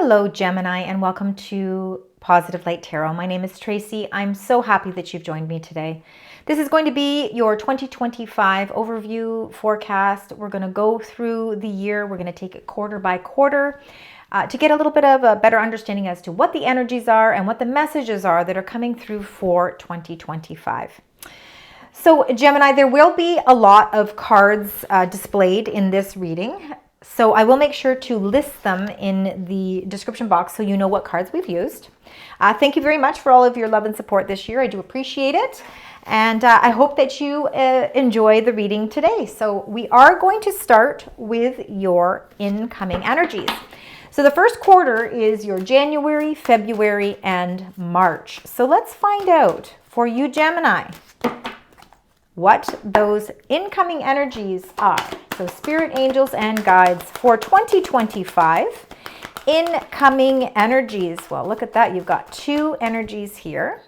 Hello, Gemini, and welcome to Positive Light Tarot. My name is Tracy. I'm so happy that you've joined me today. This is going to be your 2025 overview forecast. We're going to go through the year. We're going to take it quarter by quarter to get a little bit of a better understanding as to what the energies are and what the messages are that are coming through for 2025. So Gemini, there will be a lot of cards displayed in this reading. So I will make sure to list them in the description box so you know what cards we've used. Thank you very much for all of your love and support this year. I do appreciate it. And I hope that you enjoy the reading today. So we are going to start with your incoming energies. So the first quarter is your January, February, and March. So let's find out for you, Gemini, what those incoming energies are. So spirit, angels, and guides for 2025. Incoming energies. Well, look at that. You've got two energies here.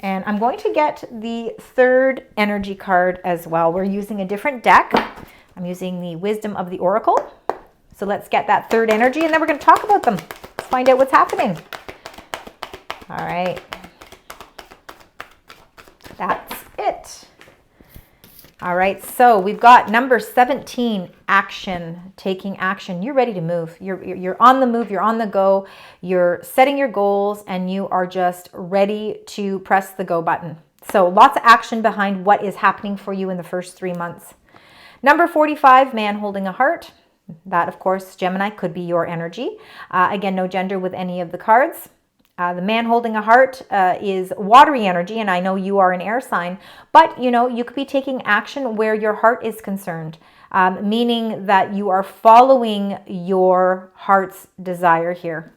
And I'm going to get the third energy card as well. We're using a different deck. I'm using the Wisdom of the Oracle. So let's get that third energy, and then we're going to talk about them. Let's find out what's happening. All right. That's it. All right, so we've got number 17, action, taking action. You're ready to move. You're on the move. You're on the go. You're setting your goals, and you are just ready to press the go button. So lots of action behind what is happening for you in the first 3 months. Number 45, man holding a heart. That, of course, Gemini, could be your energy. Again, no gender with any of the cards. The man holding a heart is watery energy, and I know you are an air sign, but you could be taking action where your heart is concerned, meaning that you are following your heart's desire here.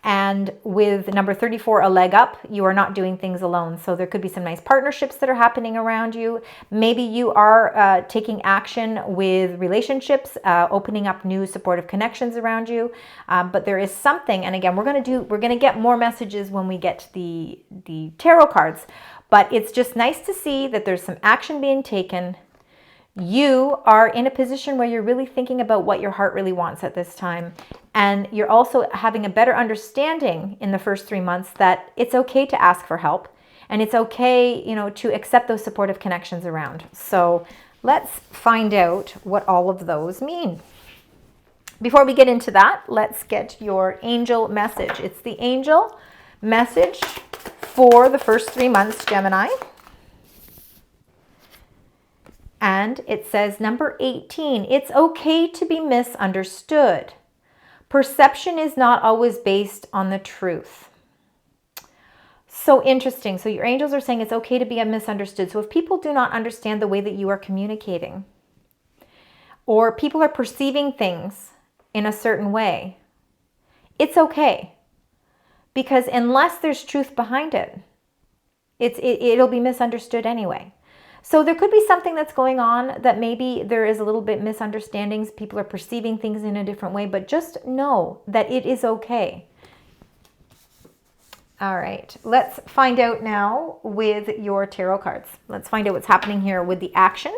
And with number 34, a leg up, you are not doing things alone. So there could be some nice partnerships that are happening around you. Maybe you are taking action with relationships, opening up new supportive connections around you. But there is something, and again, we're going to get more messages when we get to the tarot cards. But it's just nice to see that there's some action being taken. You are in a position where you're really thinking about what your heart really wants at this time. And you're also having a better understanding in the first 3 months that it's okay to ask for help. And it's okay, to accept those supportive connections around. So let's find out what all of those mean. Before we get into that, let's get your angel message. It's the angel message for the first 3 months, Gemini. And it says, number 18, it's okay to be misunderstood. Perception is not always based on the truth. So interesting. So your angels are saying it's okay to be misunderstood. So if people do not understand the way that you are communicating, or people are perceiving things in a certain way, it's okay. Because unless there's truth behind it, it'll be misunderstood anyway. So there could be something that's going on that maybe there is a little bit misunderstandings. People are perceiving things in a different way, but just know that it is okay. All right, let's find out now with your tarot cards. Let's find out what's happening here with the action.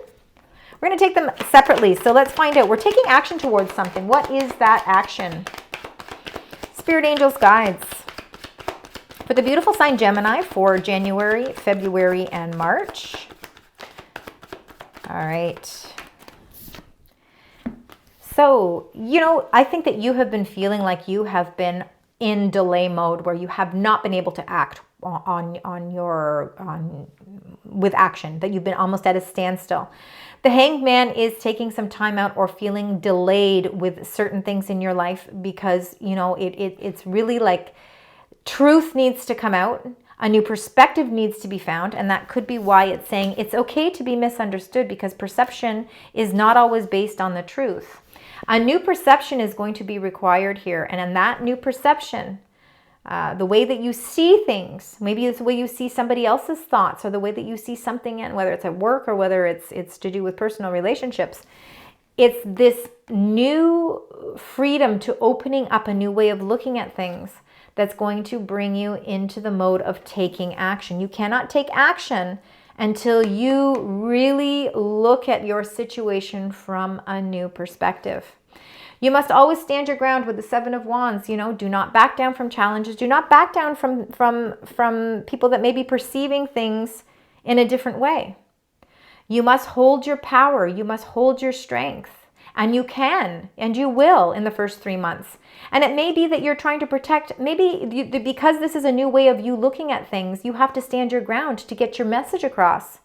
We're going to take them separately. So let's find out. We're taking action towards something. What is that action? Spirit, angels, guides. For the beautiful sign Gemini for January, February, and March. All right. So, I think that you have been feeling like you have been in delay mode where you have not been able to act with action, that you've been almost at a standstill. The Hanged Man is taking some time out or feeling delayed with certain things in your life because, it's really like truth needs to come out. A new perspective needs to be found, and that could be why it's saying it's okay to be misunderstood because perception is not always based on the truth. A new perception is going to be required here, and in that new perception, the way that you see things, maybe it's the way you see somebody else's thoughts or the way that you see something in, whether it's at work or whether it's to do with personal relationships, it's this new freedom to opening up a new way of looking at things that's going to bring you into the mode of taking action. You cannot take action until you really look at your situation from a new perspective. You must always stand your ground with the Seven of Wands. You know, do not back down from challenges. Do not back down from people that may be perceiving things in a different way. You must hold your power. You must hold your strength. And you can, and you will in the first 3 months. And it may be that you're trying to protect, because this is a new way of you looking at things, you have to stand your ground to get your message across.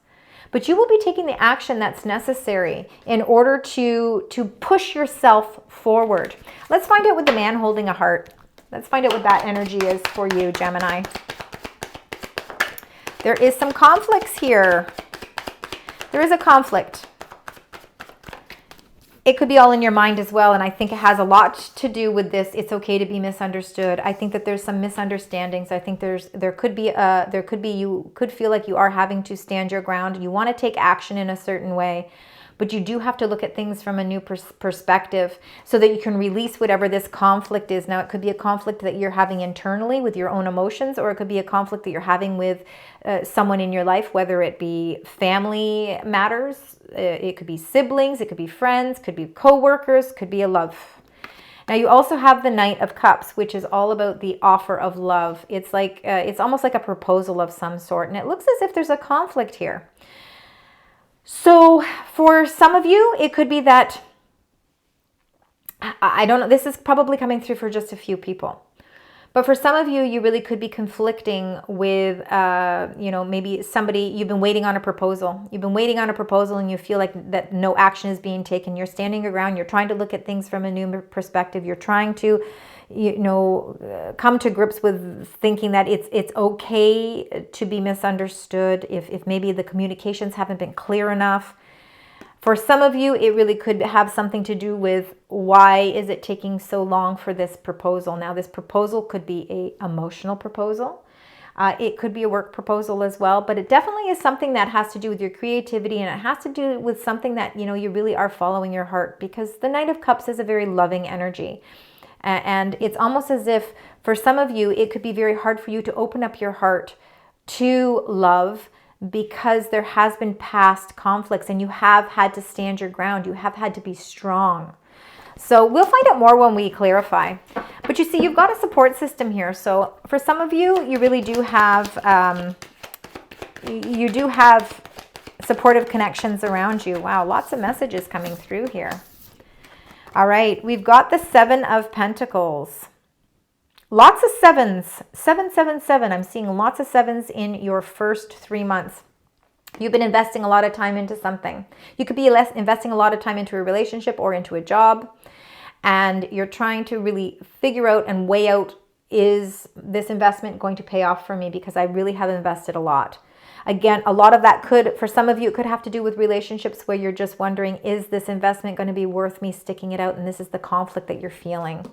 But you will be taking the action that's necessary in order to push yourself forward. Let's find out what the man holding a heart. Let's find out what that energy is for you, Gemini. There is some conflicts here. There is a conflict. It could be all in your mind as well, and I think it has a lot to do with this. It's okay to be misunderstood. I think that there's some misunderstandings. I think there could be you could feel like you are having to stand your ground. You want to take action in a certain way, but you do have to look at things from a new perspective so that you can release whatever this conflict is. Now, it could be a conflict that you're having internally with your own emotions, or it could be a conflict that you're having with someone in your life, whether it be family matters, it could be siblings, it could be friends, could be co-workers, could be a love. Now, you also have the Knight of Cups, which is all about the offer of love. It's like it's almost like a proposal of some sort, and it looks as if there's a conflict here. So for some of you, it could be that, I don't know, this is probably coming through for just a few people. But for some of you, you really could be conflicting with, maybe somebody, you've been waiting on a proposal. You've been waiting on a proposal and you feel like that no action is being taken. You're standing your ground. You're trying to look at things from a new perspective. You're trying to, come to grips with thinking that it's okay to be misunderstood if maybe the communications haven't been clear enough. For some of you, it really could have something to do with why is it taking so long for this proposal. Now, this proposal could be an emotional proposal. It could be a work proposal as well, but it definitely is something that has to do with your creativity, and it has to do with something that, you really are following your heart, because the Knight of Cups is a very loving energy. And it's almost as if for some of you, it could be very hard for you to open up your heart to love, because there has been past conflicts and you have had to stand your ground. You have had to be strong. So we'll find out more when we clarify. But you see, you've got a support system here. So for some of you, you really do have, supportive connections around you. Wow, lots of messages coming through here. All right, we've got the Seven of Pentacles. Lots of sevens, 777. I'm seeing lots of sevens in your first 3 months. You've been investing a lot of time into something. You could be investing a lot of time into a relationship or into a job, and you're trying to really figure out and weigh out, is this investment going to pay off for me, because I really have invested a lot. Again, a lot of that could, for some of you, it could have to do with relationships where you're just wondering, is this investment going to be worth me sticking it out? And this is the conflict that you're feeling.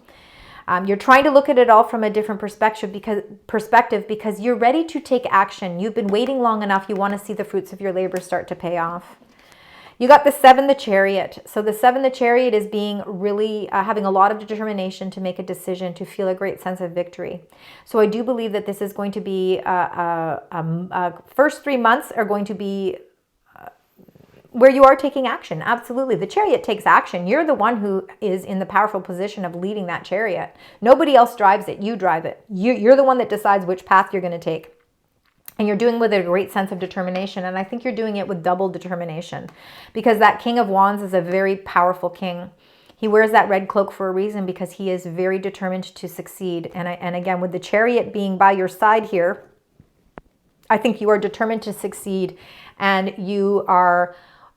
You're trying to look at it all from a different perspective because you're ready to take action. You've been waiting long enough. You want to see the fruits of your labor start to pay off. You got the Seven, the Chariot. So the Seven, the Chariot is being really having a lot of determination to make a decision, to feel a great sense of victory. So I do believe that this is going to be first 3 months are going to be where you are taking action. Absolutely. The Chariot takes action. You're the one who is in the powerful position of leading that chariot. Nobody else drives it. You drive it. You're the one that decides which path you're going to take. And you're doing it with a great sense of determination. And I think you're doing it with double determination, because that King of Wands is a very powerful king. He wears that red cloak for a reason, because he is very determined to succeed. And again, with the Chariot being by your side here, I think you are determined to succeed, and you are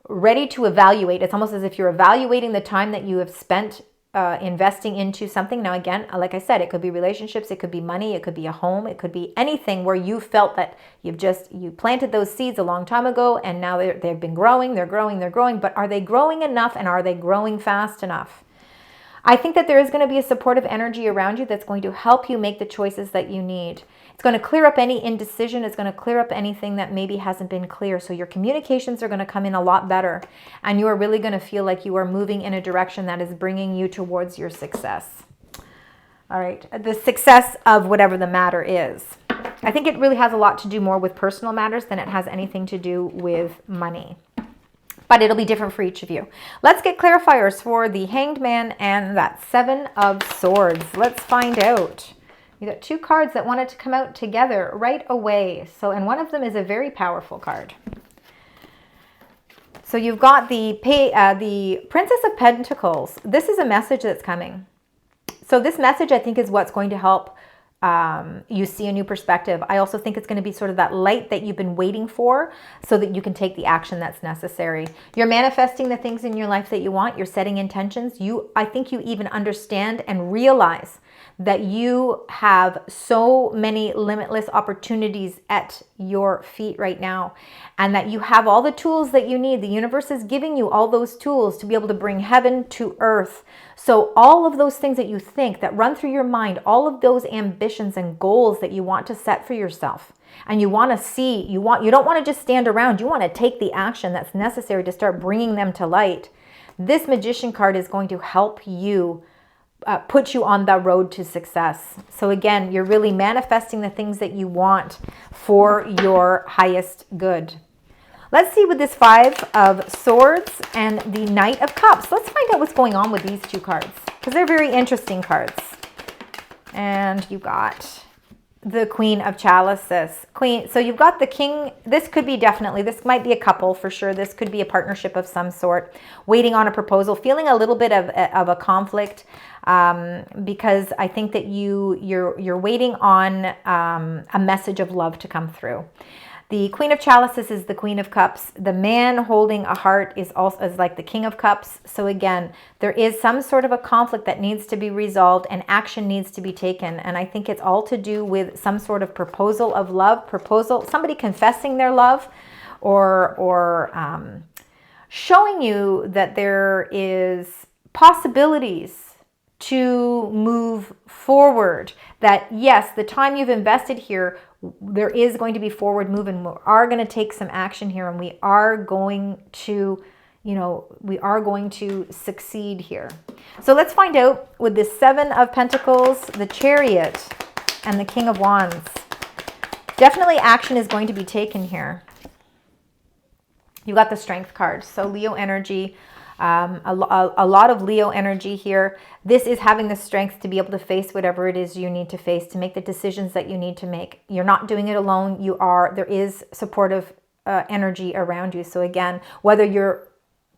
ready to evaluate. It's almost as if you're evaluating the time that you have spent investing into something. Now, again, like I said, it could be relationships, it could be money, it could be a home, it could be anything where you felt that you planted those seeds a long time ago, and now they've been growing, they're growing, but are they growing enough, and are they growing fast enough? I think that there is going to be a supportive energy around you that's going to help you make the choices that you need. It's going to clear up any indecision. It's going to clear up anything that maybe hasn't been clear. So your communications are going to come in a lot better, and you are really going to feel like you are moving in a direction that is bringing you towards your success. All right, the success of whatever the matter is. I think it really has a lot to do more with personal matters than it has anything to do with money. but it'll be different for each of you. Let's get clarifiers for the Hanged Man and that Seven of Swords. Let's find out. You got two cards that wanted to come out together right away. So, and one of them is a very powerful card. So you've got the Princess of Pentacles. This is a message that's coming. So this message, I think, is what's going to help you see a new perspective. I also think it's going to be sort of that light that you've been waiting for so that you can take the action that's necessary. You're manifesting the things in your life that you want. You're setting intentions. I think you even understand and realize that you have so many limitless opportunities at your feet right now, and that you have all the tools that you need. The universe is giving you all those tools to be able to bring heaven to earth. So all of those things that you think, that run through your mind, all of those ambitions and goals that you want to set for yourself, and you want to see, you don't want to just stand around, you want to take the action that's necessary to start bringing them to light. This Magician card is going to help you put you on the road to success. So again, you're really manifesting the things that you want for your highest good. Let's see with this Five of Swords and the Knight of Cups. Let's find out what's going on with these two cards, because they're very interesting cards. And you got the Queen of Chalices. So you've got the King. This could be this might be a couple for sure. This could be a partnership of some sort, waiting on a proposal, feeling a little bit of a conflict, because I think that you're waiting on a message of love to come through. The Queen of Chalices is the Queen of Cups. The man holding a heart is like the King of Cups. So again, there is some sort of a conflict that needs to be resolved and action needs to be taken. And I think it's all to do with some sort of proposal of love, somebody confessing their love, or showing you that there is possibilities to move forward. That yes, the time you've invested here, there is going to be forward movement. We are going to take some action here, and we are going to, succeed here. So let's find out with the Seven of Pentacles, the Chariot, and the King of Wands. Definitely action is going to be taken here. You got the Strength card. So Leo energy. A lot of Leo energy here. This is having the strength to be able to face whatever it is you need to face, to make the decisions that you need to make. You're not doing it alone. There is supportive energy around you. So again, whether you're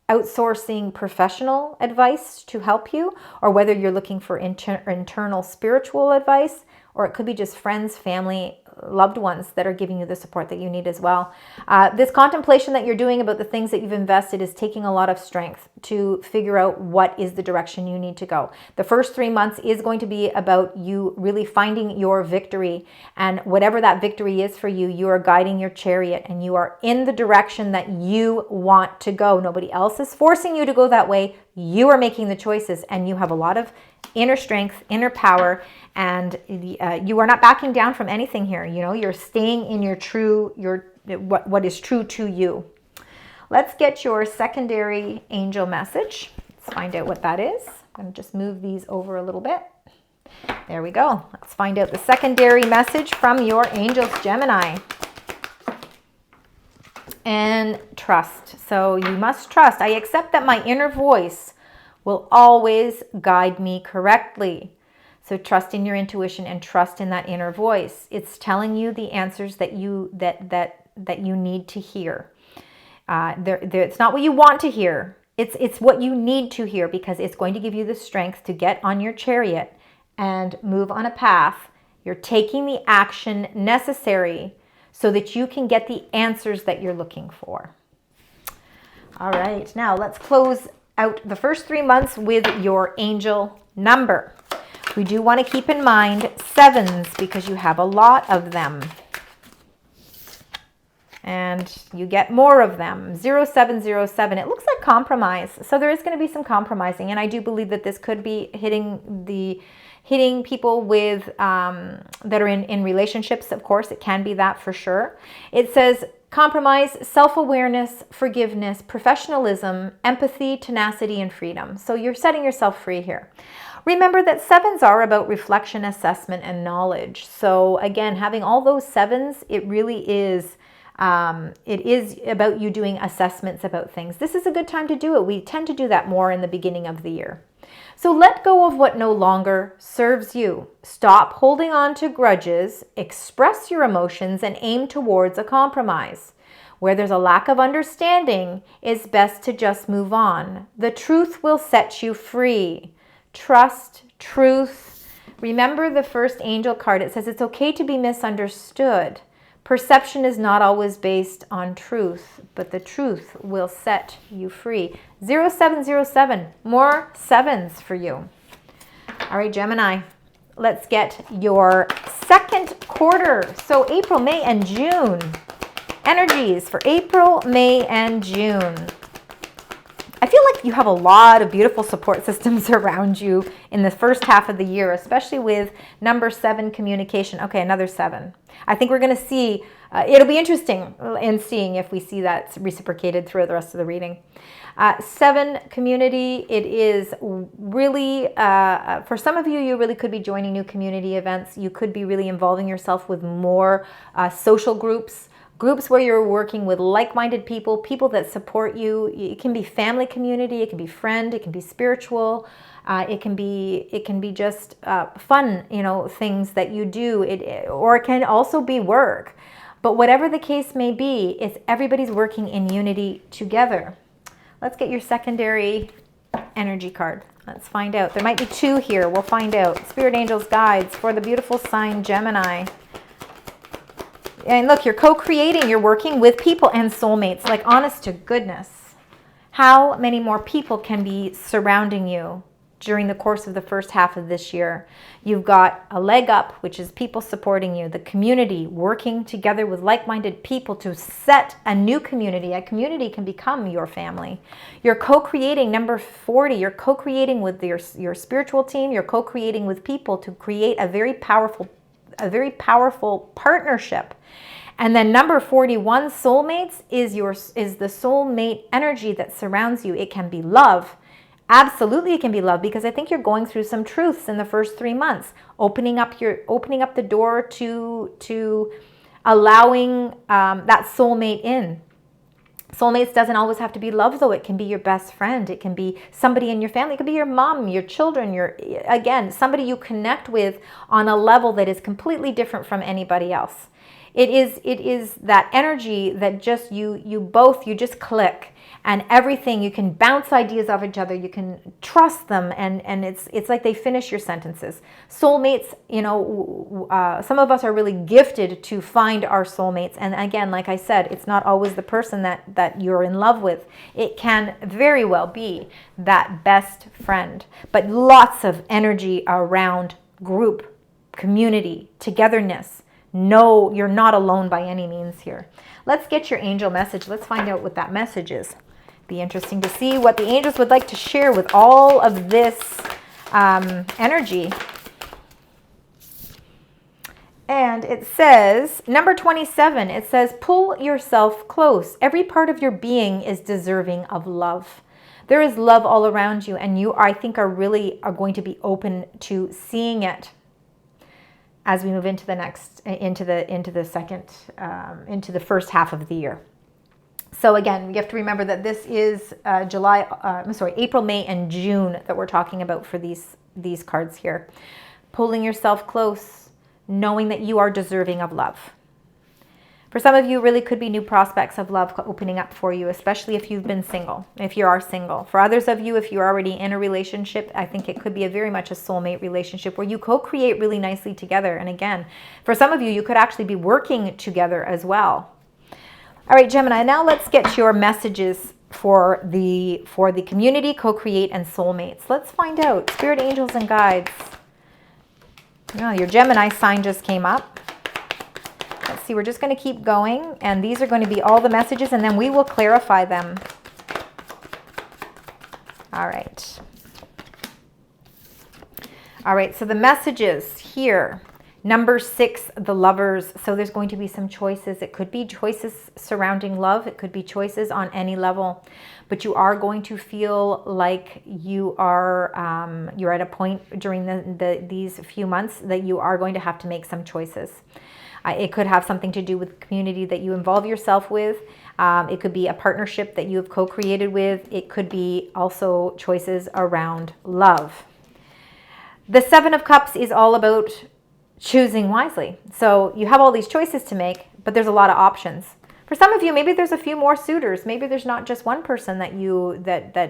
outsourcing professional advice to help you, or whether you're looking for internal spiritual advice, or it could be just friends, family, loved ones that are giving you the support that you need as well. This contemplation that you're doing about the things that you've invested is taking a lot of strength to figure out what is the direction you need to go. The first 3 months is going to be about you really finding your victory, and whatever that victory is for you, you are guiding your chariot and you are in the direction that you want to go. Nobody else is forcing you to go that way. You are making the choices, and you have a lot of inner strength, inner power, and you are not backing down from anything here. You're staying in what is true to you. Let's get your secondary angel message. Let's find out what that is. I'm going to just move these over a little bit. There we go. Let's find out the secondary message from your angels, Gemini. And trust. So you must trust. I accept that my inner voice will always guide me correctly. So trust in your intuition and trust in that inner voice. It's telling you the answers that you need to hear. It's not what you want to hear. It's what you need to hear, because it's going to give you the strength to get on your chariot and move on a path. You're taking the action necessary so that you can get the answers that you're looking for. All right, now let's close out the first 3 months with your angel number. We do want to keep in mind 7s, because you have a lot of them. And you get more of them. 0707. It looks like compromise. So there is going to be some compromising. And I do believe that this could be hitting people with that are in relationships. Of course, it can be that for sure. It says compromise, self-awareness, forgiveness, professionalism, empathy, tenacity, and freedom. So you're setting yourself free here. Remember that 7s are about reflection, assessment, and knowledge. So again, having all those 7s, it really is It is about you doing assessments about things. This is a good time to do it. We tend to do that more in the beginning of the year. So let go of what no longer serves you. Stop holding on to grudges, express your emotions, and aim towards a compromise. Where there's a lack of understanding, it's best to just move on. The truth will set you free. Trust, truth. Remember the first angel card. It says it's okay to be misunderstood. Perception is not always based on truth, but the truth will set you free. 0707, more sevens for you. All right, Gemini, let's get your second quarter. So April, May, and June. Energies for April, May, and June. I feel like you have a lot of beautiful support systems around you in the first half of the year, especially with number 7, communication. Okay, another 7. I think we're going to see, it'll be interesting in seeing if we see that reciprocated throughout the rest of the reading. 7, community. It is really, for some of you, you really could be joining new community events. You could be really involving yourself with more social groups. Groups where you're working with like-minded people, people that support you. It can be family community, it can be friend, it can be spiritual, it can be just fun, things that you do. Or it can also be work. But whatever the case may be, it's everybody's working in unity together. Let's get your secondary energy card. Let's find out. There might be 2 here. We'll find out. Spirit angels guides for the beautiful sign Gemini. And look, you're co-creating, you're working with people and soulmates, like honest to goodness. How many more people can be surrounding you during the course of the first half of this year? You've got a leg up, which is people supporting you, the community working together with like-minded people to set a new community. A community can become your family. You're co-creating, number 40, you're co-creating with your spiritual team, you're co-creating with people to create a very powerful partnership. And then number 41, soulmates, is the soulmate energy that surrounds you. It can be love. Absolutely, it can be love, because I think you're going through some truths in the first 3 months, opening up the door to allowing that soulmate in. Soulmates doesn't always have to be love, though. It can be your best friend. It can be somebody in your family. It could be your mom, your children, again, somebody you connect with on a level that is completely different from anybody else. It is that energy that just you just click, and everything, you can bounce ideas off each other, you can trust them, and it's like they finish your sentences. Soulmates, some of us are really gifted to find our soulmates, and again, like I said, it's not always the person that you're in love with. It can very well be that best friend, but lots of energy around group, community, togetherness. No, you're not alone by any means here. Let's get your angel message. Let's find out what that message is. Be interesting to see what the angels would like to share with all of this energy. And it says, number 27, it says, pull yourself close. Every part of your being is deserving of love. There is love all around you, and you, I think, are going to be open to seeing it as we move into the first half of the year. So again, you have to remember that this is April, May, and June that we're talking about for these cards here. Pulling yourself close, knowing that you are deserving of love. For some of you, really could be new prospects of love opening up for you, especially if you've been single, if you are single. For others of you, if you're already in a relationship, I think it could be very much a soulmate relationship where you co-create really nicely together. And again, for some of you, you could actually be working together as well. All right, Gemini, now let's get your messages for the community, co-create, and soulmates. Let's find out. Spirit angels and guides. Oh, your Gemini sign just came up. Let's see, we're just going to keep going, and these are going to be all the messages, and then we will clarify them. All right. All right, so the messages here. Number 6, the lovers. So there's going to be some choices. It could be choices surrounding love. It could be choices on any level. But you are going to feel like you are you're at a point during these few months that you are going to have to make some choices. It could have something to do with the community that you involve yourself with. It could be a partnership that you have co-created with. It could be also choices around love. The Seven of Cups is all about choosing wisely. So you have all these choices to make, but there's a lot of options. For some of you, maybe there's a few more suitors. Maybe there's not just one person that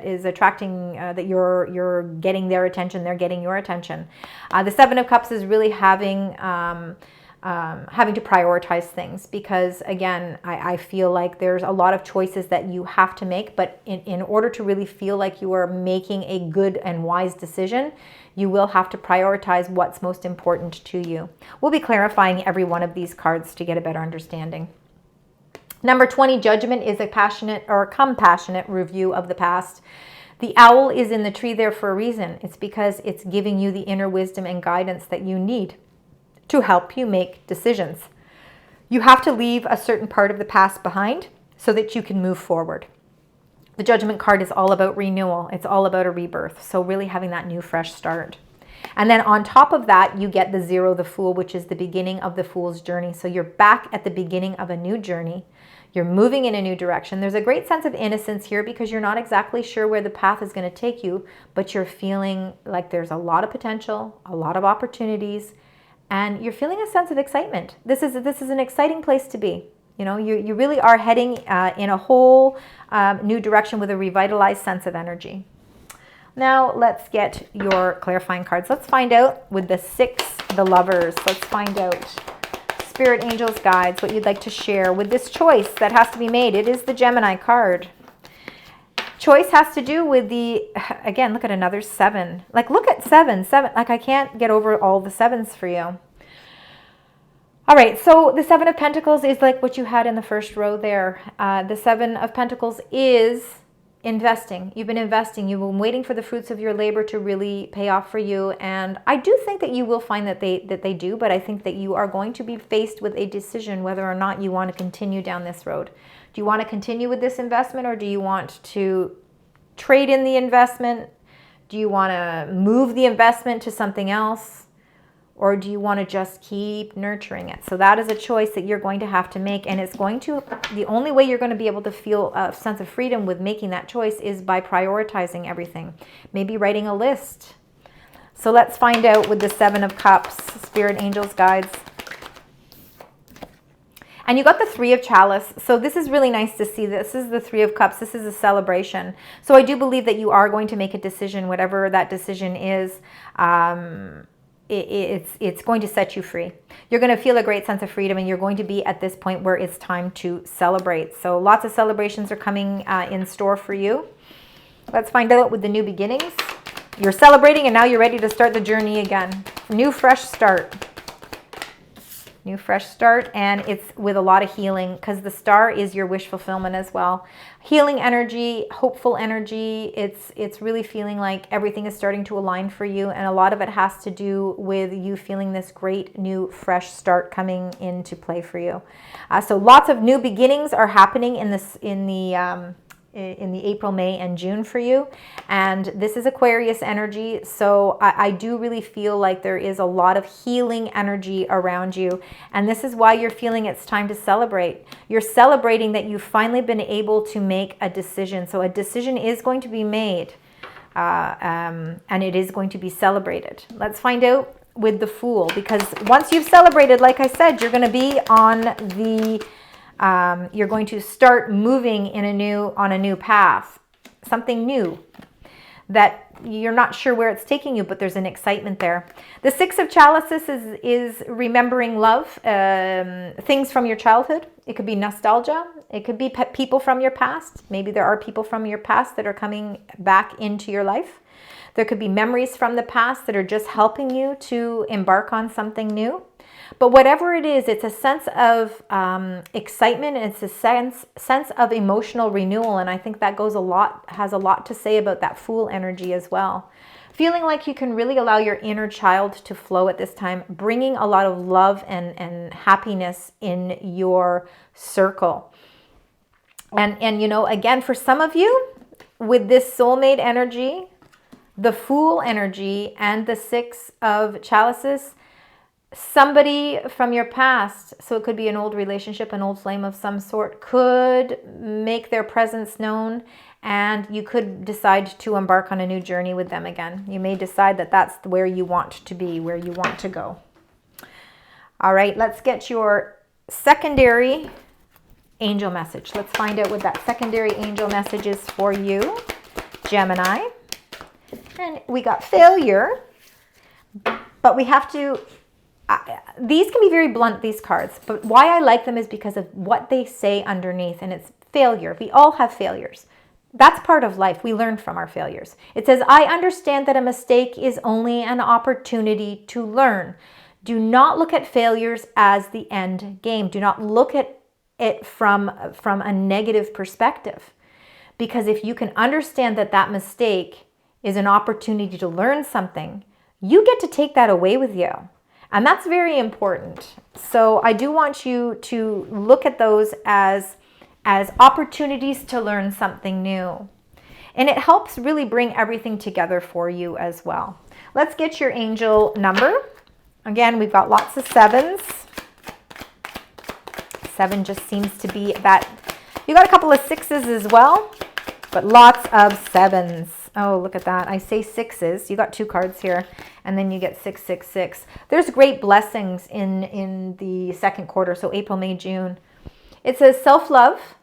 is attracting, that you're getting their attention, they're getting your attention. The Seven of Cups is really having to prioritize things, because again, I feel like there's a lot of choices that you have to make, but in order to really feel like you are making a good and wise decision, you will have to prioritize what's most important to you. We'll be clarifying every one of these cards to get a better understanding. Number 20, Judgment, is a passionate or compassionate review of the past. The owl is in the tree there for a reason. It's because it's giving you the inner wisdom and guidance that you need to help you make decisions. You have to leave a certain part of the past behind so that you can move forward. The Judgment card is all about renewal. It's all about a rebirth. So really having that new, fresh start. And then on top of that, you get the Zero, the Fool, which is the beginning of the Fool's journey. So you're back at the beginning of a new journey. You're moving in a new direction. There's a great sense of innocence here because you're not exactly sure where the path is going to take you, but you're feeling like there's a lot of potential, a lot of opportunities, and you're feeling a sense of excitement. This is an exciting place to be. You know, you really are heading in a whole new direction with a revitalized sense of energy. Now let's get your clarifying cards. Let's find out with the 6, the Lovers. Let's find out, Spirit, Angels, Guides, what you'd like to share with this choice that has to be made. It is the Gemini card. Choice has to do with the, again, look at another 7. Like, look at 7. Like, I can't get over all the 7s for you. All right, so the 7 of Pentacles is like what you had in the first row there. The 7 of Pentacles is investing. You've been investing. You've been waiting for the fruits of your labor to really pay off for you. And I do think that you will find that they do, but I think that you are going to be faced with a decision whether or not you want to continue down this road. Do you want to continue with this investment, or do you want to trade in the investment? Do you want to move the investment to something else? Or do you want to just keep nurturing it? So that is a choice that you're going to have to make. And it's going to, the only way you're going to be able to feel a sense of freedom with making that choice is by prioritizing everything. Maybe writing a list. So let's find out with the 7 of Cups, Spirit, Angels, Guides. And you got the 3 of Chalice. So this is really nice to see. This is the 3 of Cups. This is a celebration. So I do believe that you are going to make a decision, whatever that decision is. It's going to set you free. You're going to feel a great sense of freedom, and you're going to be at this point where it's time to celebrate. So lots of celebrations are coming in store for you. Let's find out with the new beginnings. You're celebrating, and now you're ready to start the journey again. New, fresh start. New, fresh start, and it's with a lot of healing, because the star is your wish fulfillment as well. Healing energy, hopeful energy. It's really feeling like everything is starting to align for you, and a lot of it has to do with you feeling this great new fresh start coming into play for you. So lots of new beginnings are happening in the April, May, and June for you. And this is Aquarius energy. So I do really feel like there is a lot of healing energy around you. And this is why you're feeling it's time to celebrate. You're celebrating that you've finally been able to make a decision. So a decision is going to be made, and it is going to be celebrated. Let's find out with the Fool, because once you've celebrated, like I said, you're going to be on the you're going to start moving on a new path, something new that you're not sure where it's taking you, but there's an excitement there. The 6 of Chalices is remembering love, things from your childhood. It could be nostalgia. It could be people from your past. Maybe there are people from your past that are coming back into your life. There could be memories from the past that are just helping you to embark on something new. But whatever it is, it's a sense of excitement, and it's a sense of emotional renewal. And I think that has a lot to say about that Fool energy as well. Feeling like you can really allow your inner child to flow at this time, bringing a lot of love and happiness in your circle. And you know, again, for some of you, with this soulmate energy, the Fool energy, and the 6 of Chalices, somebody from your past, so it could be an old relationship, an old flame of some sort, could make their presence known, and you could decide to embark on a new journey with them again. You may decide that that's where you want to be, where you want to go. All right, let's get your secondary angel message. Let's find out what that secondary angel message is for you, Gemini. And we got failure, but we have to... these can be very blunt, these cards, but why I like them is because of what they say underneath, and it's failure. We all have failures. That's part of life. We learn from our failures. It says, I understand that a mistake is only an opportunity to learn. Do not look at failures as the end game. Do not look at it from a negative perspective, because if you can understand that that mistake is an opportunity to learn something, you get to take that away with you. And that's very important. So I do want you to look at those as opportunities to learn something new. And it helps really bring everything together for you as well. Let's get your angel number. Again, we've got lots of 7s. 7 just seems to be that. You got a couple of 6s as well, but lots of 7s. Oh, look at that. I say 6s. You got 2 cards here, and then you get 666. There's great blessings in the second quarter, so April, May, June. It says self-love,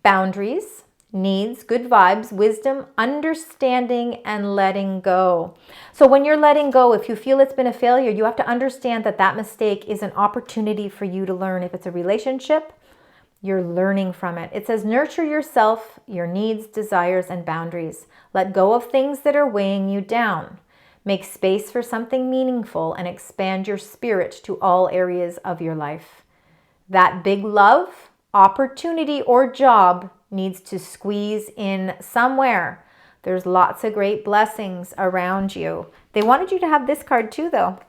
boundaries, needs, good vibes, wisdom, understanding, and letting go. So when you're letting go, if you feel it's been a failure, you have to understand that that mistake is an opportunity for you to learn. If it's a relationship, you're learning from it. It says nurture yourself, your needs, desires, and boundaries. Let go of things that are weighing you down. Make space for something meaningful and expand your spirit to all areas of your life. That big love, opportunity, or job needs to squeeze in somewhere. There's lots of great blessings around you. They wanted you to have this card too, though.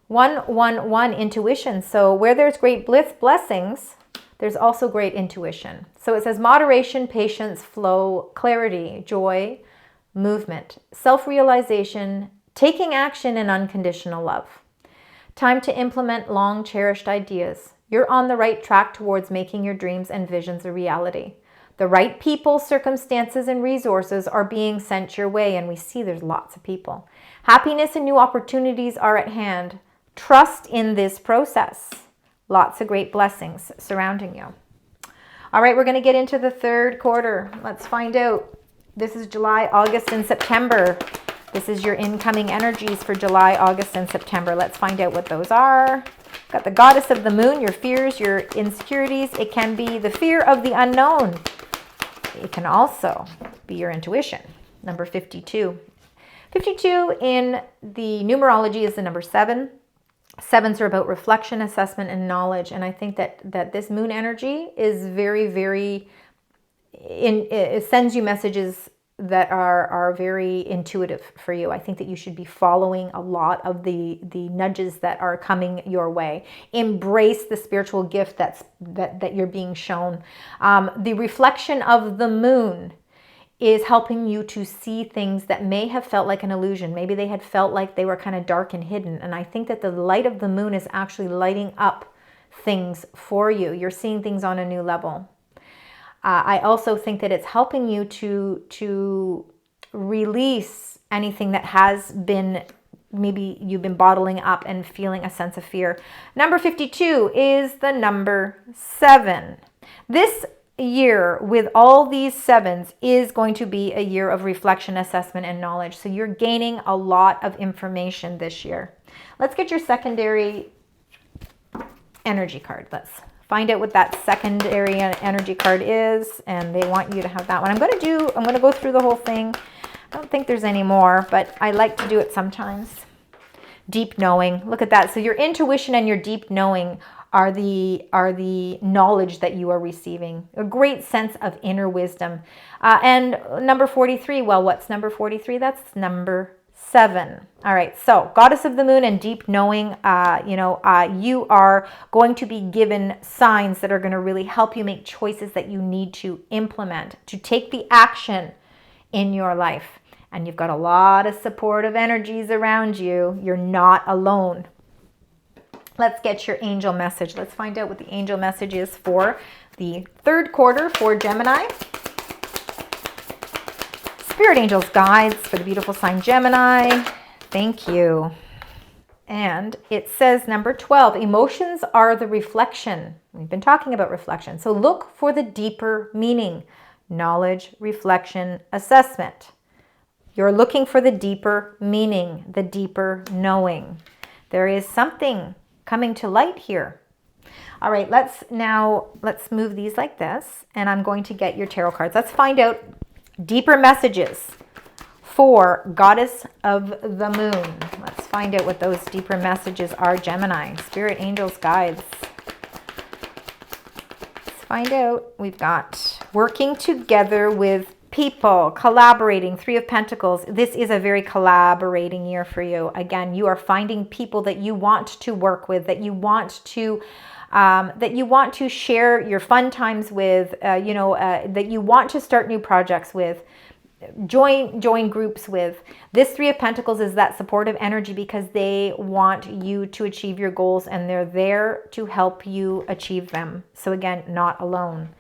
111, intuition. So where there's great blessings, there's also great intuition. So it says moderation, patience, flow, clarity, joy, movement, self-realization, taking action, and unconditional love. Time to implement long cherished ideas. You're on the right track towards making your dreams and visions a reality. The right people, circumstances, and resources are being sent your way, and we see there's lots of people. Happiness and new opportunities are at hand. Trust in this process. Lots of great blessings surrounding you. All right, we're going to get into the third quarter. Let's find out. This is July, August, and September. This is your incoming energies for July, August, and September. Let's find out what those are. Got the goddess of the moon, your fears, your insecurities. It can be the fear of the unknown. It can also be your intuition. Number 52. 52 in the numerology is the number 7. 7s are about reflection, assessment, and knowledge. And I think that this moon energy is very, very, it sends you messages that are very intuitive for you. I think that you should be following a lot of the nudges that are coming your way. Embrace the spiritual gift that you're being shown. The reflection of the moon is helping you to see things that may have felt like an illusion. Maybe they had felt like they were kind of dark and hidden. And I think that the light of the moon is actually lighting up things for you. You're seeing things on a new level. I also think that it's helping you to release anything that has been, maybe you've been bottling up and feeling a sense of fear. Number 52 is the number 7. This year with all these 7s is going to be a year of reflection, assessment, and knowledge. So you're gaining a lot of information this year. Let's get your secondary energy card. Let's find out what that secondary energy card is, and they want you to have that one. I'm going to go through the whole thing. I don't think there's any more, but I like to do it sometimes. Deep knowing. Look at that. So your intuition and your deep knowing are the knowledge that you are receiving. A great sense of inner wisdom. And number 43, well, what's number 43? That's number 7. All right, so goddess of the moon and deep knowing, you are going to be given signs that are going to really help you make choices that you need to implement, to take the action in your life. And you've got a lot of supportive energies around you. You're not alone. Let's get your angel message. Let's find out what the angel message is for the third quarter for Gemini. Spirit angels guides for the beautiful sign Gemini. Thank you. And it says number 12, emotions are the reflection. We've been talking about reflection. So look for the deeper meaning. Knowledge, reflection, assessment. You're looking for the deeper meaning, the deeper knowing. There is something coming to light here. All right, let's move these like this, and I'm going to get your tarot cards. Let's find out deeper messages for Goddess of the Moon. Let's find out what those deeper messages are, Gemini. Spirit, angels, guides. Let's find out. We've got working together with people, collaborating, Three of Pentacles. This is a very collaborating year for you. Again, you are finding people that you want to work with, that you want to share your fun times with, that you want to start new projects with, join groups with. This Three of Pentacles is that supportive energy because they want you to achieve your goals and they're there to help you achieve them. So again, not alone.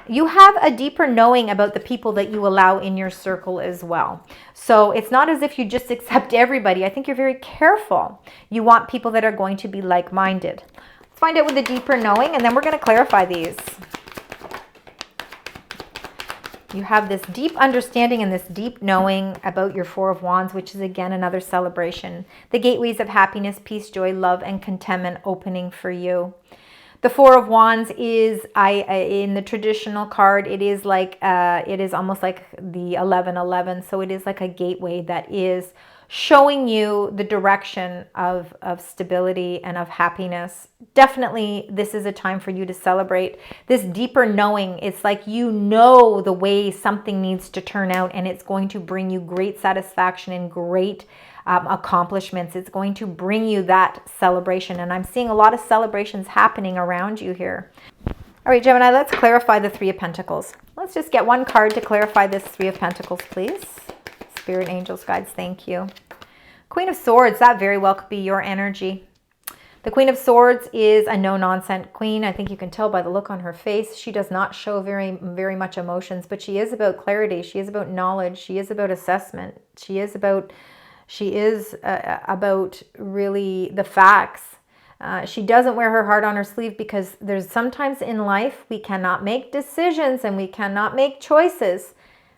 You have a deeper knowing about the people that you allow in your circle as well. So it's not as if you just accept everybody. I think you're very careful. You want people that are going to be like-minded. Let's find out with a deeper knowing, and then we're going to clarify these. You have this deep understanding and this deep knowing about your Four of Wands, which is again another celebration. The gateways of happiness, peace, joy, love, and contentment opening for you. The Four of Wands is, in the traditional card, it is almost like the 1111. So it is like a gateway that is showing you the direction of stability and of happiness. Definitely, this is a time for you to celebrate this deeper knowing. It's like you know the way something needs to turn out, and it's going to bring you great satisfaction and great accomplishments. It's going to bring you that celebration, and I'm seeing a lot of celebrations happening around you here. All right, Gemini, let's clarify the Three of Pentacles. Let's just get one card to clarify this Three of Pentacles, please. Spirit, angels, guides, thank you. Queen of Swords, that very well could be your energy. The Queen of Swords is a no-nonsense queen. I think you can tell by the look on her face. She does not show very much emotions, but she is about clarity. She is about knowledge. She is about assessment. She is about really the facts. She doesn't wear her heart on her sleeve because there's sometimes in life we cannot make decisions and we cannot make choices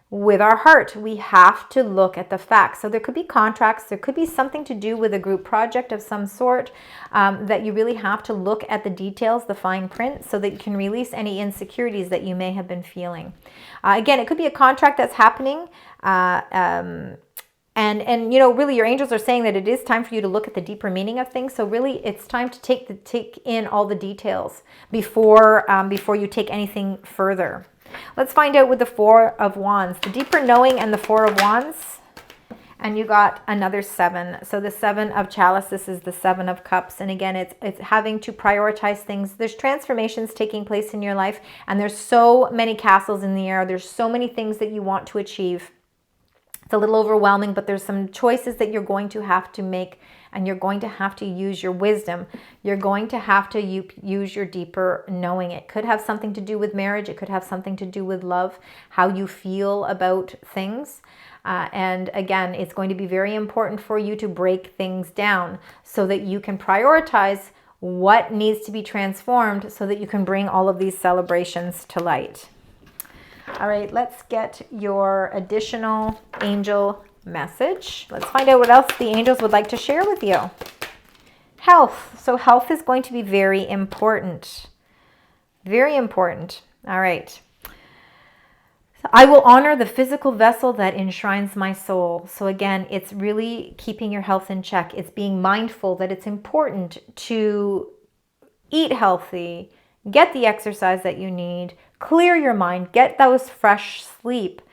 with our heart. We have to look at the facts. So there could be contracts, there could be something to do with a group project of some sort that you really have to look at the details, the fine print, so that you can release any insecurities that you may have been feeling. Again, it could be a contract that's happening. And really your angels are saying that it is time for you to look at the deeper meaning of things. So really it's time to take in all the details before you take anything further. Let's find out with the Four of Wands, the deeper knowing and the Four of Wands. And you got another 7. So the 7 of Chalice, this is the 7 of Cups. And again, it's having to prioritize things. There's transformations taking place in your life, and there's so many castles in the air. There's so many things that you want to achieve. It's a little overwhelming, but there's some choices that you're going to have to make, and you're going to have to use your wisdom. You're going to have to use your deeper knowing. It could have something to do with marriage. It could have something to do with love, how you feel about things. And again, it's going to be very important for you to break things down so that you can prioritize what needs to be transformed so that you can bring all of these celebrations to light. All right, let's get your additional angel message. Let's find out what else the angels would like to share with you. Health. So health is going to be very important. Very important. All right. I will honor the physical vessel that enshrines my soul. So again, it's really keeping your health in check. It's being mindful that it's important to eat healthy, get the exercise that you need, clear your mind, get those fresh sleep,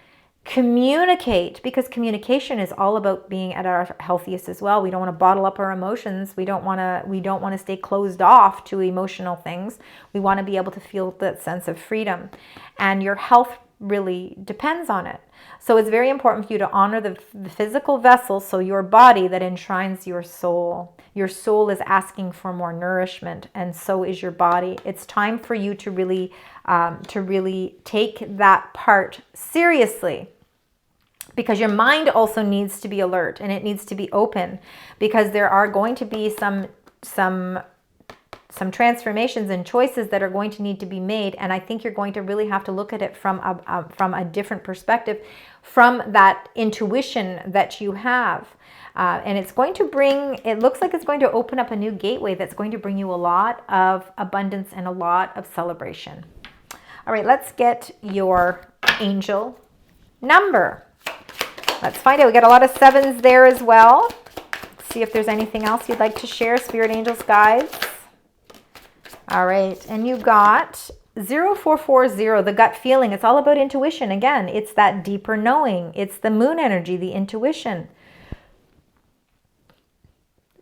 communicate, because communication is all about being at our healthiest as well. We don't want to bottle up our emotions. We don't want to stay closed off to emotional things. We want to be able to feel that sense of freedom. And your health really depends on it. So it's very important for you to honor the physical vessel, so your body, that enshrines your soul. Your soul is asking for more nourishment, and so is your body. It's time for you to really take that part seriously, because your mind also needs to be alert and it needs to be open, because there are going to be some transformations and choices that are going to need to be made. And I think you're going to really have to look at it from a different perspective, from that intuition that you have. And it's going to bring, it looks like it's going to open up a new gateway that's going to bring you a lot of abundance and a lot of celebration. All right, let's get your angel number. Let's find out. We got a lot of 7s there as well. Let's see if there's anything else you'd like to share, spirit angels, guides. All right, and you got 0440, the gut feeling. It's all about intuition. Again, it's that deeper knowing. It's the moon energy, the intuition.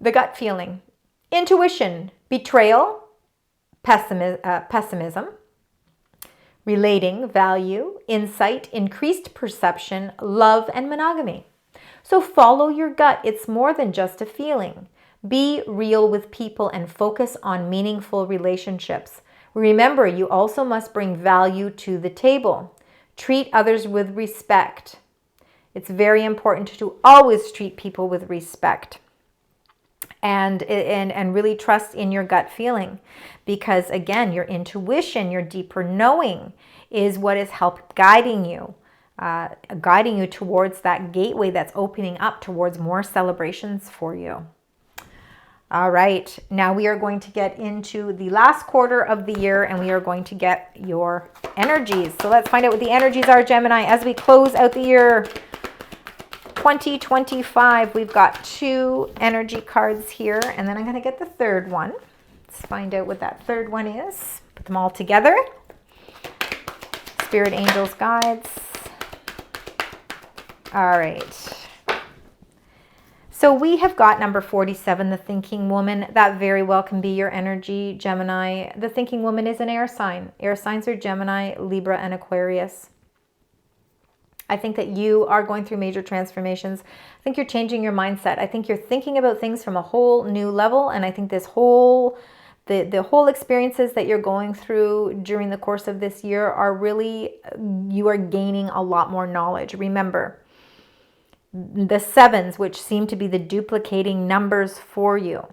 The gut feeling. Intuition, betrayal, pessimism, relating, value, insight, increased perception, love, and monogamy. So follow your gut. It's more than just a feeling. Be real with people and focus on meaningful relationships. Remember, you also must bring value to the table. Treat others with respect. It's very important to always treat people with respect. And really trust in your gut feeling, because again, your intuition, your deeper knowing is what is guiding you towards that gateway that's opening up towards more celebrations for you. All right, now we are going to get into the last quarter of the year, and we are going to get your energies. So let's find out what the energies are, Gemini, as we close out the year 2025. We've got 2 energy cards here, and then I'm going to get the third one. Let's find out what that third one is. Put them all together. Spirit angels, guides. All right. So we have got number 47, the thinking woman. That very well can be your energy, Gemini. The thinking woman is an air sign. Air signs are Gemini, Libra, and Aquarius. I think that you are going through major transformations. I think you're changing your mindset. I think you're thinking about things from a whole new level. And I think this whole, the whole experiences that you're going through during the course of this year are really, you are gaining a lot more knowledge. Remember, the 7s, which seem to be the duplicating numbers for you,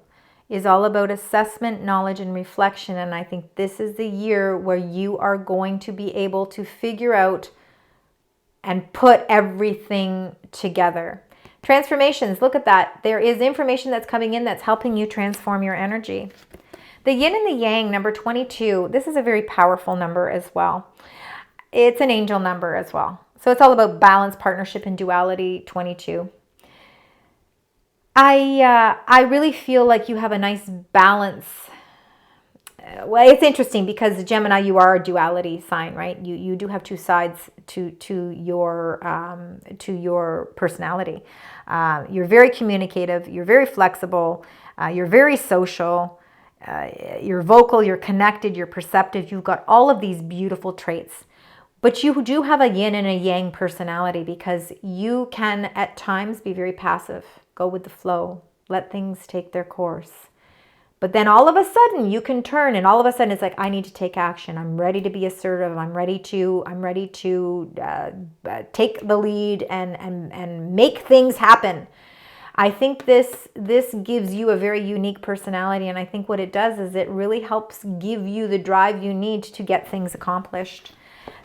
is all about assessment, knowledge, and reflection. And I think this is the year where you are going to be able to figure out and put everything together. Transformations, look at that. There is information that's coming in that's helping you transform your energy. The yin and the yang, number 22, this is a very powerful number as well. It's an angel number as well. So it's all about balance, partnership, and duality, 22. I really feel like you have a nice balance. Well, it's interesting because Gemini, you are a duality sign, right? You do have 2 sides to your personality. You're very communicative. You're very flexible. You're very social. You're vocal. You're connected. You're perceptive. You've got all of these beautiful traits. But you do have a yin and a yang personality, because you can at times be very passive, go with the flow, let things take their course. But then all of a sudden you can turn, and all of a sudden it's like, I need to take action. I'm ready to be assertive. I'm ready to take the lead and make things happen. I think this gives you a very unique personality, and I think what it does is it really helps give you the drive you need to get things accomplished.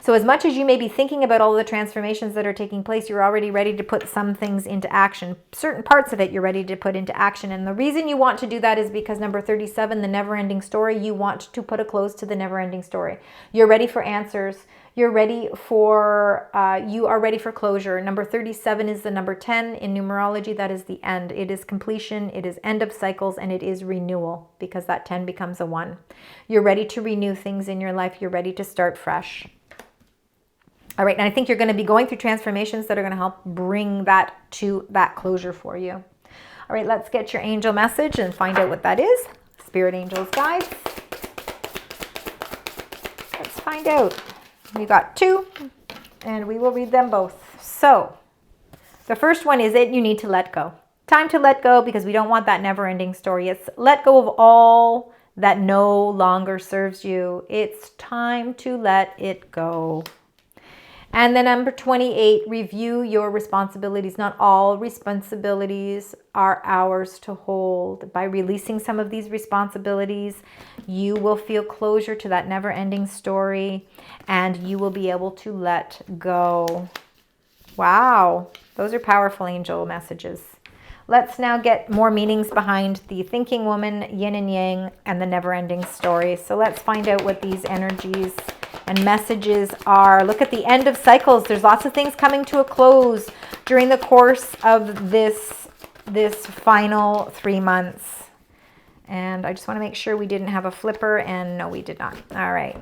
So as much as you may be thinking about all the transformations that are taking place, you're already ready to put some things into action. Certain parts of it you're ready to put into action. And the reason you want to do that is because number 37, the never-ending story, you want to put a close to the never-ending story. You're ready for answers. You are ready for closure. Number 37 is the number 10 in numerology. That is the end. It is completion. It is end of cycles, and it is renewal, because that 10 becomes a 1. You're ready to renew things in your life. You're ready to start fresh. All right, and I think you're going to be going through transformations that are going to help bring that to that closure for you. All right, let's get your angel message and find out what that is. Spirit angels, guides. Let's find out. We got 2, And we will read them both. So the first one is you need to let go. Time to let go, because we don't want that never-ending story. It's let go of all that no longer serves you. It's time to let it go. And then number 28, review your responsibilities. Not all responsibilities are ours to hold. By releasing some of these responsibilities, you will feel closure to that never-ending story, and you will be able to let go. Wow, those are powerful angel messages. Let's now get more meanings behind the thinking woman, yin and yang, and the never-ending story. So let's find out what these energies and messages are. Look at the end of cycles. There's lots of things coming to a close during the course of this final 3 months. And I just want to make sure we didn't have a flipper, and no, we did not. All right.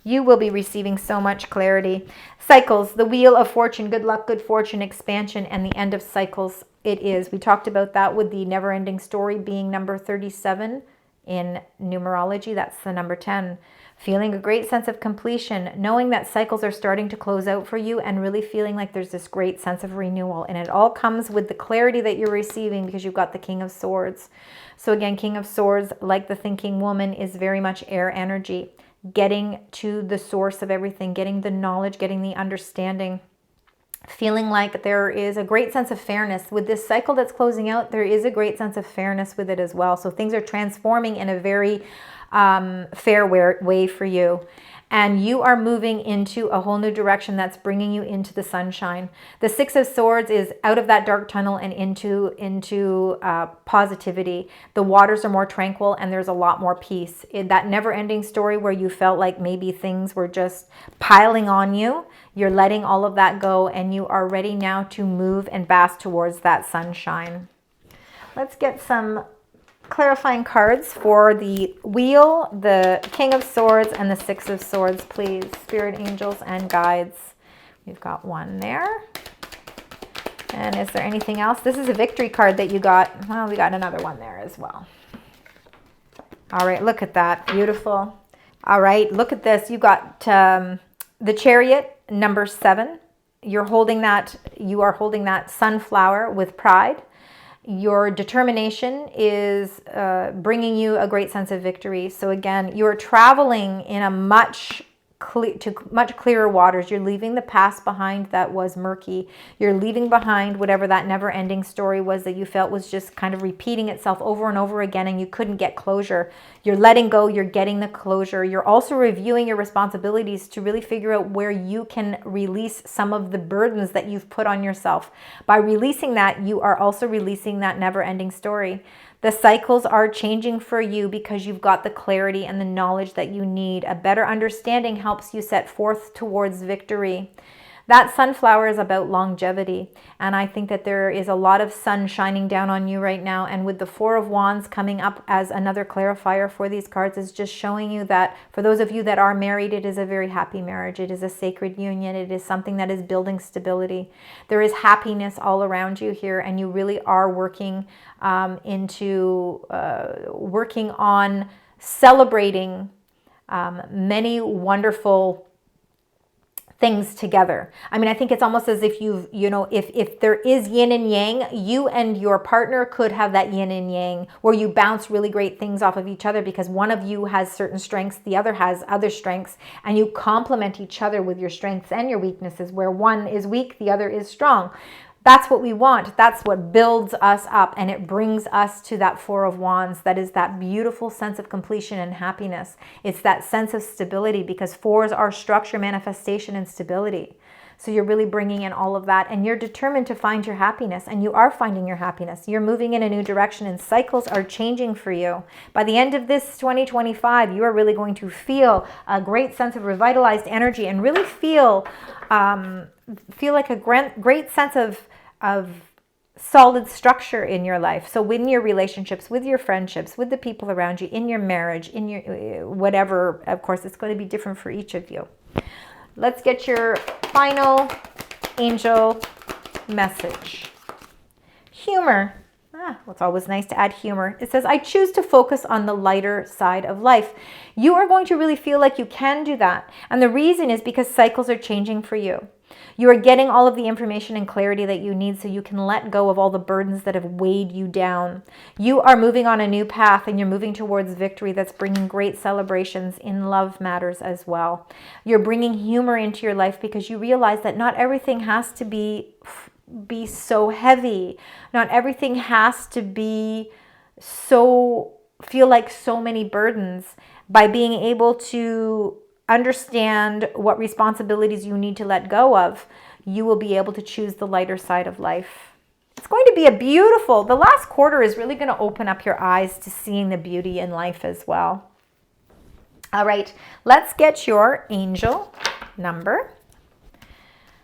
You will be receiving so much clarity. Cycles, the wheel of fortune, good luck, good fortune, expansion, and the end of cycles it is. We talked about that with the never-ending story being number 37 in numerology. That's the number 10. Feeling a great sense of completion, knowing that cycles are starting to close out for you, and really feeling like there's this great sense of renewal. And it all comes with the clarity that you're receiving because you've got the King of Swords. So again, King of Swords, like the thinking woman, is very much air energy. Getting to the source of everything, getting the knowledge, getting the understanding, feeling like there is a great sense of fairness. With this cycle that's closing out, there is a great sense of fairness with it as well. So things are transforming in a very fair way for you. And you are moving into a whole new direction that's bringing you into the sunshine. The Six of Swords is out of that dark tunnel and into positivity. The waters are more tranquil, and there's a lot more peace. In that never-ending story where you felt like maybe things were just piling on you, you're letting all of that go, and you are ready now to move and bask towards that sunshine. Let's get some clarifying cards for the wheel, the King of Swords, and the Six of Swords, please. Spirit, angels, and guides. We've got one there. And is there anything else? This is a victory card that you got. Well, we got another one there as well. All right, look at that. Beautiful. All right, look at this. You got the Chariot, number 7. You're holding that. You are holding that sunflower with pride. Your determination is bringing you a great sense of victory. So again, you're traveling in a much clearer waters. You're leaving the past behind that was murky. You're leaving behind whatever that never-ending story was that you felt was just kind of repeating itself over and over again, and you couldn't get closure. You're letting go. You're getting the closure. You're also reviewing your responsibilities to really figure out where you can release some of the burdens that you've put on yourself. By releasing that, you are also releasing that never-ending story. The cycles are changing for you because you've got the clarity and the knowledge that you need. A better understanding helps you set forth towards victory. That sunflower is about longevity, and I think that there is a lot of sun shining down on you right now, and with the Four of Wands coming up as another clarifier for these cards, is just showing you that for those of you that are married, it is a very happy marriage. It is a sacred union. It is something that is building stability. There is happiness all around you here, and you really are working working on celebrating many wonderful things together. I mean, I think it's almost as if if there is yin and yang, you and your partner could have that yin and yang where you bounce really great things off of each other because one of you has certain strengths, the other has other strengths, and you complement each other with your strengths and your weaknesses, where one is weak, the other is strong. That's what we want. That's what builds us up, and it brings us to that Four of Wands. That is that beautiful sense of completion and happiness. It's that sense of stability, because fours are structure, manifestation, and stability. So you're really bringing in all of that, and you're determined to find your happiness, and you are finding your happiness. You're moving in a new direction, and cycles are changing for you. By the end of this 2025, you are really going to feel a great sense of revitalized energy and really feel like a great sense of solid structure in your life. So in your relationships, with your friendships, with the people around you, in your marriage, in your whatever, of course, it's going to be different for each of you. Let's get your final angel message. Humor. It's always nice to add humor. It says, I choose to focus on the lighter side of life. You are going to really feel like you can do that. And the reason is because cycles are changing for you. You are getting all of the information and clarity that you need so you can let go of all the burdens that have weighed you down. You are moving on a new path, and you're moving towards victory that's bringing great celebrations in love matters as well. You're bringing humor into your life because you realize that not everything has to be so heavy. Not everything has to be feel like so many burdens. By being able to understand what responsibilities you need to let go of, you will be able to choose the lighter side of life. It's going to be the last quarter is really going to open up your eyes to seeing the beauty in life as well. All right, let's get your angel number.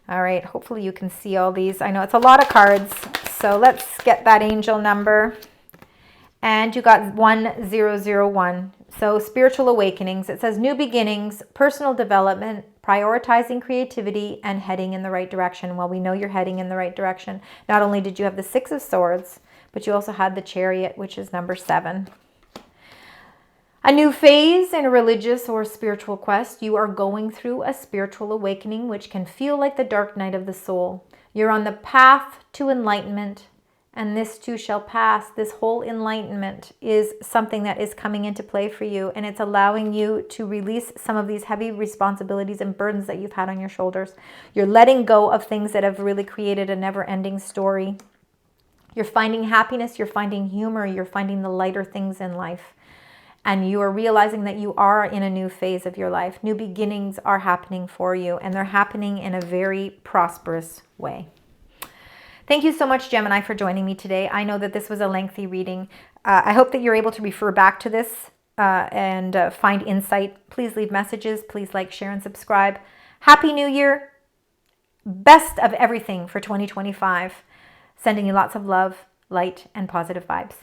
All right, hopefully you can see all these. I know it's a lot of cards, so let's get that angel number. And you got 1001. So spiritual awakenings. It says new beginnings, personal development, prioritizing creativity, and heading in the right direction. Well, we know you're heading in the right direction. Not only did you have the 6 of Swords, but you also had the Chariot, which is number 7. A new phase in a religious or spiritual quest. You are going through a spiritual awakening, which can feel like the dark night of the soul. You're on the path to enlightenment, and this too shall pass. This whole enlightenment is something that is coming into play for you, and it's allowing you to release some of these heavy responsibilities and burdens that you've had on your shoulders. You're letting go of things that have really created a never-ending story. You're finding happiness, you're finding humor, you're finding the lighter things in life. And you are realizing that you are in a new phase of your life. New beginnings are happening for you, and they're happening in a very prosperous way. Thank you so much, Gemini, for joining me today. I know that this was a lengthy reading. I hope that you're able to refer back to this and find insight. Please leave messages. Please like, share, and subscribe. Happy New Year. Best of everything for 2025. Sending you lots of love, light, and positive vibes.